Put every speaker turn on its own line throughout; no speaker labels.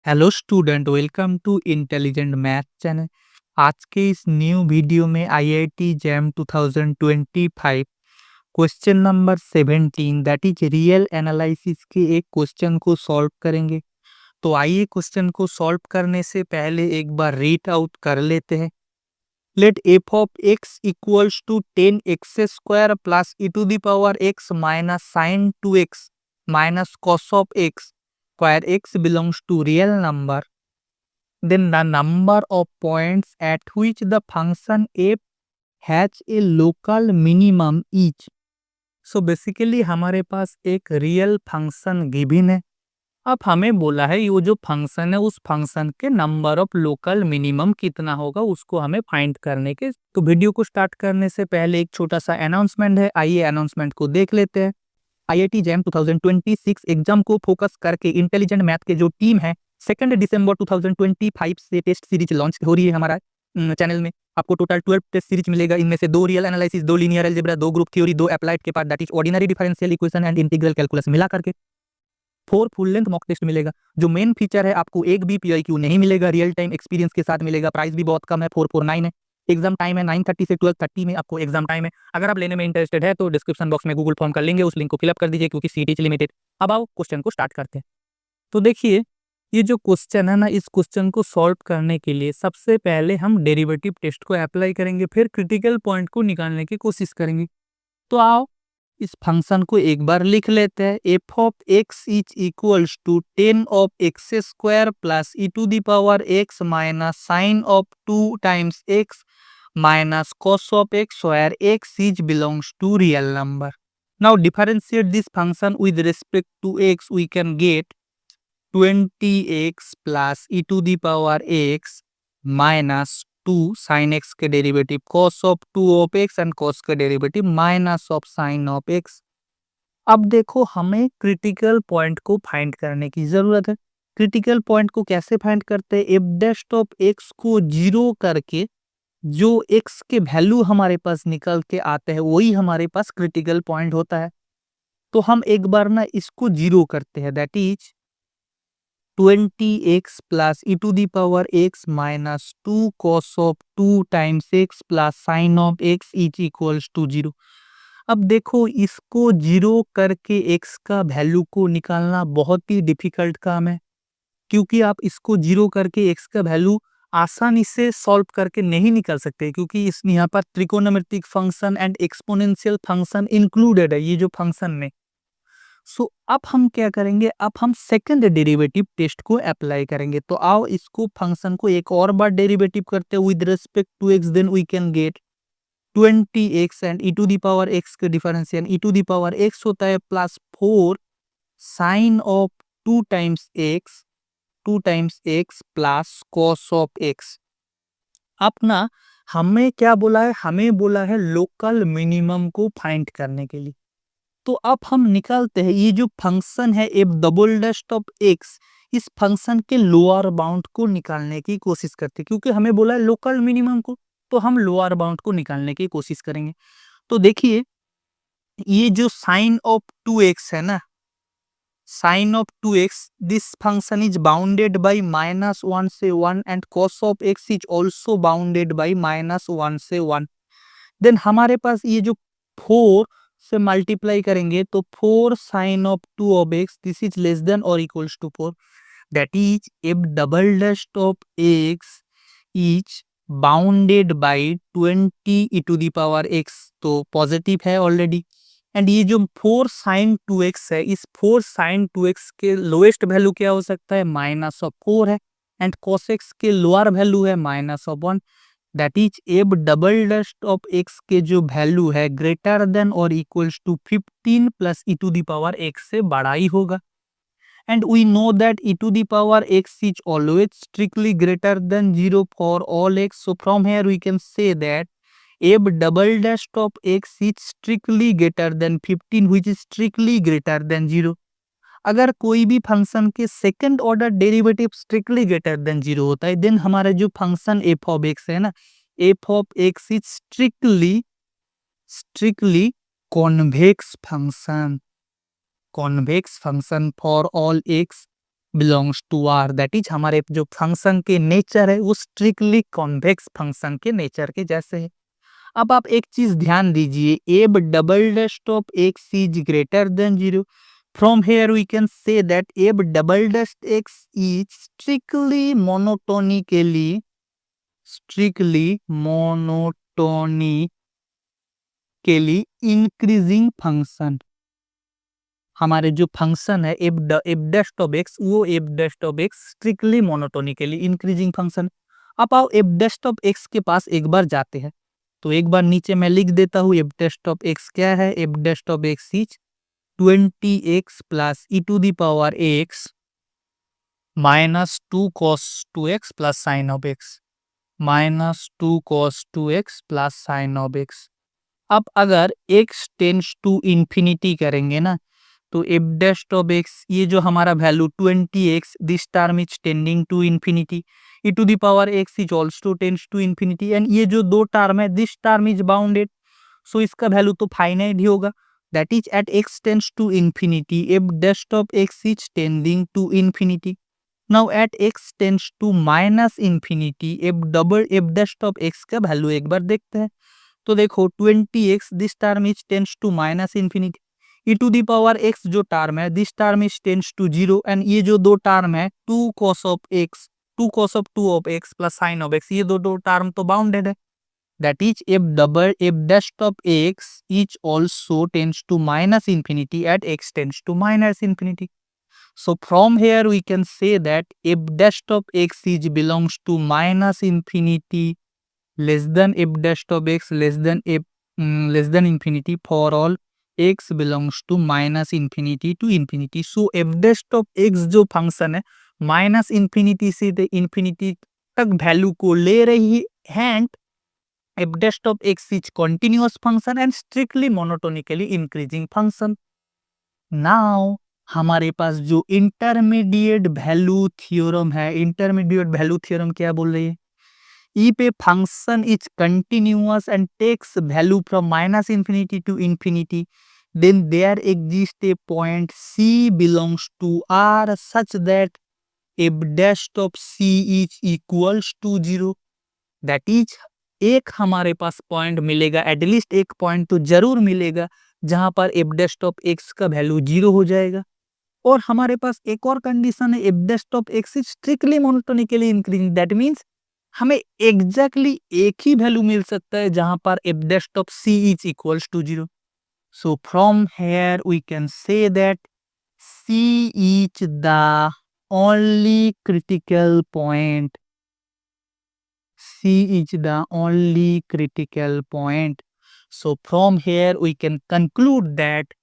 Hello student, welcome to intelligent math channel. आज के इस न्यू वीडियो में IIT jam 2025 question number 17 that is real analysis के एक क्वेश्चन को सॉल्व करेंगे। तो आइए क्वेश्चन को सॉल्व करने से पहले एक बार रीड आउट कर लेते हैं। Let f of x equals to 10x square plus e to the power x minus sine 2x minus cos of x where x belongs to real number, then the number of points at which the function f has a local minimum is। So basically हमारे पास एक real function given है। अब हमें बोला है ये जो function है उस फंक्शन के नंबर ऑफ लोकल मिनिमम कितना होगा उसको हमें फाइंड करने के। तो वीडियो को स्टार्ट करने से पहले एक छोटा सा अनाउंसमेंट है, आइए अनाउंसमेंट को देख लेते हैं। आईआईटी जैम 2026 एग्जाम को फोकस करके इंटेलिजेंट मैथ के जो टीम है 2 दिसंबर 2025 से टेस्ट सीरीज लॉन्च हो रही है हमारा चैनल में। आपको टोटल 12 टेस्ट सीरीज मिलेगा। इनमें से 2 real analysis, 2 linear algebra, 2 group theory, 2 applied के part that is ordinary differential equation and integral calculus मिला करके 4 फुल लेंथ मॉक टेस्ट मिलेगा। जो मेन फीचर है, आपको एक भी पीआईक्यू नहीं मिलेगा, रियल टाइम एक्सपीरियंस के साथ मिलेगा। प्राइस भी बहुत कम है, 449 है। एग्जाम टाइम है 9:30 से 12:30 में आपको एग्जाम टाइम है। अगर आप लेने में इंटरेस्टेड है तो डिस्क्रिप्शन बॉक्स में गूगल फॉर्म का लिंक है, उस लिंक को फिलअप कर दीजिए क्योंकि सीट लिमिटेड। अब आओ क्वेश्चन को स्टार्ट करते हैं। तो देखिए, ये जो क्वेश्चन है ना, इस क्वेश्चन को सॉल्व करने के लिए सबसे पहले हम डेरिवेटिव टेस्ट को अप्लाई करेंगे, फिर क्रिटिकल पॉइंट को निकालने की कोशिश करेंगे। तो आओ इस फंक्शन को एक बार लिख लेते हैं। F of x is equals to 10 of x square plus e to the power x minus sine of 2 times x minus cos of x where x is belongs to real number. Now differentiate this function with respect to x, we can get 20x plus e to the power x minus 2 sin x के derivative cos of 2 of x and cos के derivative minus of sin of x। अब देखो, हमें critical point को find करने की जरूरत है। क्रिटिकल पॉइंट को कैसे फाइंड करते हैं? एफ डैश ऑफ एक्स को 0 करके जो x के वैल्यू हमारे पास निकल के आते हैं वही हमारे पास क्रिटिकल पॉइंट होता है। तो हम एक बार ना इसको 0 करते हैं, that is 20x plus e to the power x minus 2 cos of 2 times x plus sine of x is equals to 0। अब देखो, इसको 0 करके x का वैल्यू को निकालना बहुत ही डिफिकल्ट काम है, क्योंकि आप इसको 0 करके x का वैल्यू आसानी से सॉल्व करके नहीं निकल सकते, क्योंकि इस यहाँ पर त्रिकोणमितिक function and exponential function included है ये जो फंक्शन में। सो अब हम क्या करेंगे? अब हम सेकंड डेरिवेटिव टेस्ट को अप्लाई करेंगे। तो आओ इसको फंक्शन को एक और बार डेरिवेटिव करते हैं with respect to X, then we can get 20x and E to the power X के differential E to the power X होता है plus 4 sine of 2 times X plus cos of x. अब ना हमें क्या बोला है? हमें बोला है लोकल मिनिमम को फाइंड करने के लिए। तो अब हम निकालते हैं ये जो फंक्शन है F double dash of x, इस फंक्शन के लोअर बाउंड को निकालने की कोशिश करते हैं, क्योंकि हमें बोला है लोकल मिनिमम को, तो हम लोअर बाउंड को निकालने की कोशिश करेंगे। तो देखिए, ये जो साइन ऑफ 2x है ना, sine of 2x, this function is bounded by -1 से 1 and cos of x is also bounded by -1 से 1। देन हमारे पास ये जो 4 से मल्टीप्लाई करेंगे तो 4 sine of 2 of x, this is less than और equals to 4, that is F double dash of x is bounded by 20 E to the power x, तो positive है ऑलरेडी। एंड ये जो 4 साइन 2x है, इस 4 sign 2x के lowest value क्या हो सकता है? -4 है। एंड cos x के लोअर वैल्यू है -1, that is F double dash of x के जो वैल्यू है ग्रेटर देन और equals to 15 plus e to the power x से बड़ा ही होगा। And we know that e to the power x is always strictly greater than 0 for all x. So from here we can say that f double dash of x is strictly greater than 15, which is strictly greater than 0. अगर कोई भी function के second order derivative strictly greater than 0 होता है, then हमारा जो function F of x है ना, f of x is strictly convex function, convex function for all x belongs to R, that is हमारे जो फंक्शन के नेचर है वो स्ट्रिक्टली कॉन्वेक्स फंक्शन के नेचर के जैसे है। अब आप एक चीज ध्यान दीजिए, F double dash of x is greater than 0। From here we can say that F double dash X is strictly monotonically increasing function. हमारे जो फंक्शन है एब डस्ट ऑफ एक्स, वो एब dash of x strictly monotonically increasing function. अब आओ एब dash of x के पास एक बार जाते हैं, तो एक बार नीचे मैं लिख देता हूँ एब डस्ट ऑफ एक्स क्या है। F dash of x is 20x plus e to the power x minus 2 cos 2x plus sine of x, minus 2 cos 2x plus sine of x. अब अगर x टेंस टू इंफिनिटी करेंगे ना, तो F dash of x, ये जो हमारा value 20x, this term is tending to infinity, e to the power x is also tends to infinity, and ये जो दो टर्म है this term is bounded, so इसका वैल्यू तो फाइनाइट ही होगा, that is at x tends to infinity f dash of x is tending to infinity. Now at x tends to minus infinity f dash of x का value एक बार देखते हैं। तो देखो 20x, this term is tends to minus infinity, e to the power x जो term है this term is tends to 0, and ये जो दो टर्म है 2 cos of x, 2 cos of 2 of x plus sine of x, ये दो term तो bounded है, that is f dash of x is also tends to minus infinity at x tends to minus infinity. So from here we can say that f dash of x is belongs to minus infinity less than f dash of x less than infinity for all x belongs to minus infinity to infinity. So f dash of x जो function है minus infinity से infinity तक value को ले रही है, and f dash of x is continuous function and strictly monotonically increasing function. Now हमारे पास जो इंटरमीडिएट वैल्यू थ्योरम है, इंटरमीडिएट वैल्यू थ्योरम क्या बोल रही है, if a function is continuous and takes value from minus infinity to infinity, then there exists a point c belongs to R such that f dash of c is equals to 0, that is एक हमारे पास point मिलेगा, at least एक point तो जरूर मिलेगा जहां पर f dash of x का वैल्यू 0 हो जाएगा। और हमारे पास एक और कंडीशन है, f dash of x is strictly monotonically increasing, that means हमें एग्जैक्टली एक ही वैल्यू मिल सकता है जहां पर f dash of c is equals to 0। So from here we can say that c is the only critical point, c is the only critical point. So from here we can conclude that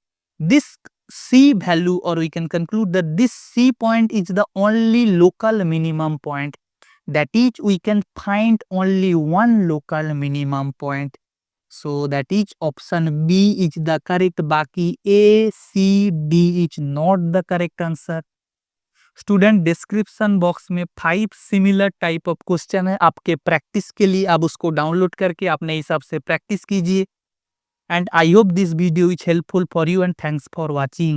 this C value, or we can conclude that this C point is the only local minimum point, that is we can find only one local minimum point, so that is option B is the correct, बाकी A C D is not the correct answer। Student description box में 5 similar type of question है आपके practice के लिए, आप उसको download करके अपने हिसाब से प्रैक्टिस कीजिए। And I hope this video is helpful for you, and thanks for watching.